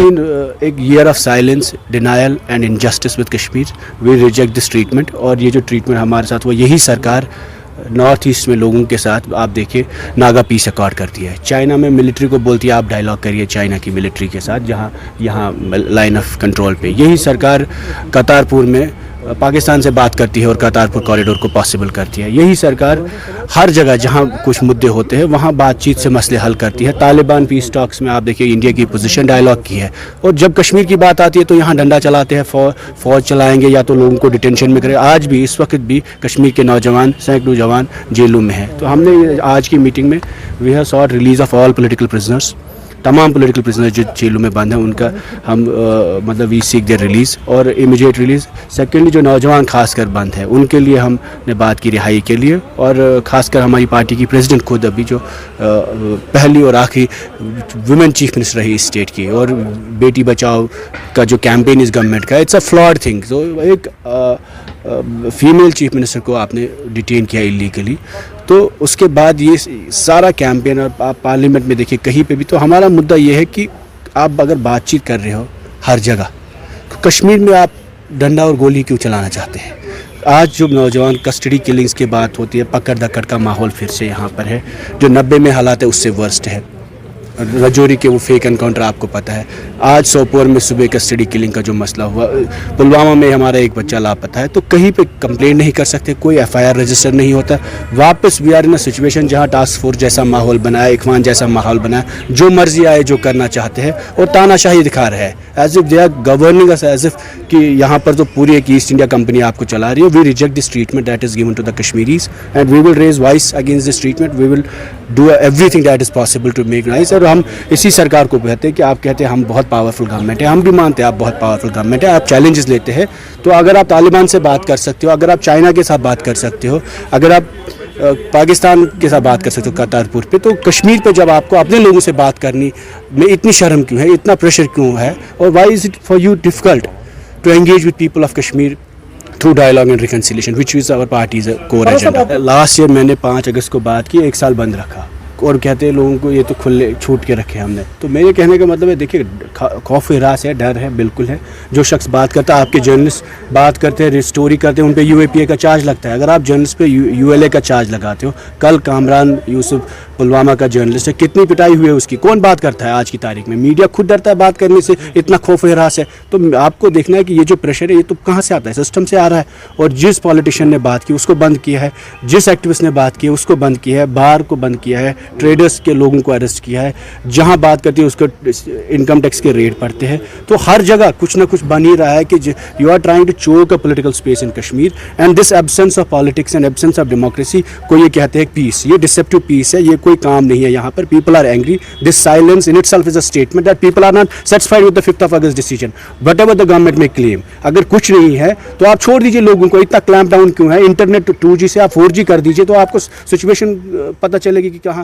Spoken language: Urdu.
been a year of silence, denial and injustice with Kashmir. We reject this treatment. اور یہ جو ٹریٹمنٹ ہمارے ساتھ ہوا, یہی سرکار نارتھ ایسٹ میں لوگوں کے ساتھ آپ دیکھیں ناگا پیس ایکارڈ کرتی ہے. چائنا میں ملٹری کو بولتی ہے آپ ڈائلاگ کریے چائنا کی ملٹری کے ساتھ, جہاں یہاں لائن آف کنٹرول پہ. یہی سرکار کرتارپور میں پاکستان سے بات کرتی ہے اور کرتارپور کوریڈور کو پاسبل کرتی ہے. یہی سرکار ہر جگہ جہاں کچھ مدعے ہوتے ہیں وہاں بات چیت سے مسئلے حل کرتی ہے. طالبان پیس ٹاکس میں آپ دیکھیے انڈیا کی پوزیشن ڈائلاگ کی ہے, اور جب کشمیر کی بات آتی ہے تو یہاں ڈنڈا چلاتے ہیں, فوج چلائیں گے یا تو لوگوں کو ڈیٹینشن میں کرے. آج بھی اس وقت بھی کشمیر کے نوجوان سینکڑوں جوان جیلوں میں ہیں. تو ہم نے آج کی میٹنگ میں we have sought release of all political prisoners. تمام پولیٹیکل پرزنر جو جیلوں میں بند ہیں ان کا ہم مطلب وی سیک دیئر ریلیز اور امیڈیٹ ریلیز. سیکنڈلی جو نوجوان خاص کر بند ہیں ان کے لیے ہم نے بات کی رہائی کے لیے, اور خاص کر ہماری پارٹی کی پریزیڈنٹ خود ابھی جو پہلی اور آخری ویمن چیف منسٹر رہی اسٹیٹ کی, اور بیٹی بچاؤ کا جو کیمپین اس گورنمنٹ کا, اٹس اے فلاڈ تھنگ. تو ایک فیمیل چیف منسٹر کو آپ نے ڈیٹین کیا ایلیگلی, تو اس کے بعد یہ سارا کیمپین, اور آپ پارلیمنٹ میں دیکھیے کہیں پہ بھی. تو ہمارا مدعا یہ ہے کہ آپ اگر بات چیت کر رہے ہو ہر جگہ, کشمیر میں آپ ڈنڈا اور گولی کیوں چلانا چاہتے ہیں؟ آج جو نوجوان کسٹڈی کلنگز کی بات ہوتی ہے, پکڑ دکڑ کا ماحول پھر سے یہاں پر ہے, جو 90 میں حالات ہے اس سے ورسٹ ہے. رجوری کے وہ فیک انکاؤنٹر آپ کو پتہ ہے. آج سوپور میں صبح کسٹڈی کلنگ کا جو مسئلہ ہوا, پلوامہ میں ہمارا ایک بچہ لاپتہ ہے. تو کہیں پہ کمپلین نہیں کر سکتے, کوئی ایف آئی آر رجسٹر نہیں ہوتا. واپس we are in a situation جہاں ٹاسک فورس جیسا ماحول بنایا, اخوان جیسا ماحول بنایا, جو مرضی آئے جو کرنا چاہتے ہیں, اور تانا شاہی دکھا رہے ہیں as if they are governing us, as if کہ یہاں پر تو پوری ایک ایسٹ انڈیا کمپنی آپ کو چلا رہی ہے. We reject this treatment that is given to the Kashmiris, and we will raise voice against this treatment. We will do everything that is possible to make nice. اور ہم اسی سرکار کو کہتے ہیں کہ آپ کہتے ہیں ہم بہت پاورفل گورنمنٹ ہے, ہم بھی مانتے ہیں آپ بہت پاورفل گورنمنٹ ہے, آپ چیلنجز لیتے ہیں. تو اگر آپ طالبان سے بات کر سکتے ہو, اگر آپ چائنا کے ساتھ بات کر سکتے ہو, اگر آپ پاکستان کے ساتھ بات کر سکتے ہو کرتارپور پہ, تو کشمیر پہ جب آپ کو اپنے لوگوں سے بات کرنی میں اتنی شرم کیوں ہے, اتنا پریشر کیوں ہے, اور why is it for you difficult to engage with people of Kashmir through dialogue and reconciliation which is our parties core agenda. Last year میں نے 5 اگست کو بات کی, 1 سال بند رکھا, اور کہتے ہیں لوگوں کو یہ تو کھلے چھوٹ کے رکھے ہم نے. تو میرے کہنے کا مطلب ہے دیکھیے خوف ہراس ہے, ڈر ہے, بالکل ہے. جو شخص بات کرتا ہے, آپ کے جرنلسٹ بات کرتے ہیں, اسٹوری کرتے ہیں, ان پہ یو اے پی اے کا چارج لگتا ہے. اگر آپ جرنلسٹ پہ یو ایل اے کا چارج لگاتے ہو, کل کامران یوسف پلوامہ کا جرنلسٹ ہے, کتنی پٹائی ہوئی ہے اس کی, کون بات کرتا ہے آج کی تاریخ میں؟ میڈیا خود ڈرتا ہے بات کرنے سے, اتنا خوف ہراس ہے. تو آپ کو دیکھنا ہے کہ یہ جو پریشر ہے یہ تو کہاں سے آتا ہے, سسٹم سے آ رہا ہے. اور جس پالیٹیشین نے بات کی اس کو بند کیا ہے, جس ایکٹیوسٹ نے بات کی اس کو بند کیا ہے, بار کو بند کیا ہے, ٹریڈرز کے لوگوں کو اریسٹ کیا ہے, جہاں بات کرتی ہے اس کو انکم ٹیکس کے ریٹ پڑتے ہیں. تو ہر جگہ کچھ نہ کچھ بن ہی رہا ہے کہ you are trying to Chowk a political space in Kashmir, and this absence of politics and absence of democracy کو یہ کہتے ہیں پیس. یہ ڈسپٹیو پیس ہے, یہ کوئی کام نہیں ہے یہاں پر. People are angry. This silence in itself is a statement that people are not satisfied with the 5th August decision whatever the government may claim. اگر کچھ نہیں ہے تو آپ چھوڑ دیجیے لوگوں کو, اتنا کلیمپ ڈاؤن کیوں ہے؟ انٹرنیٹ 2G سے آپ 4G کر دیجیے, تو آپ کو سچویشن پتہ چلے گی کہ کہاں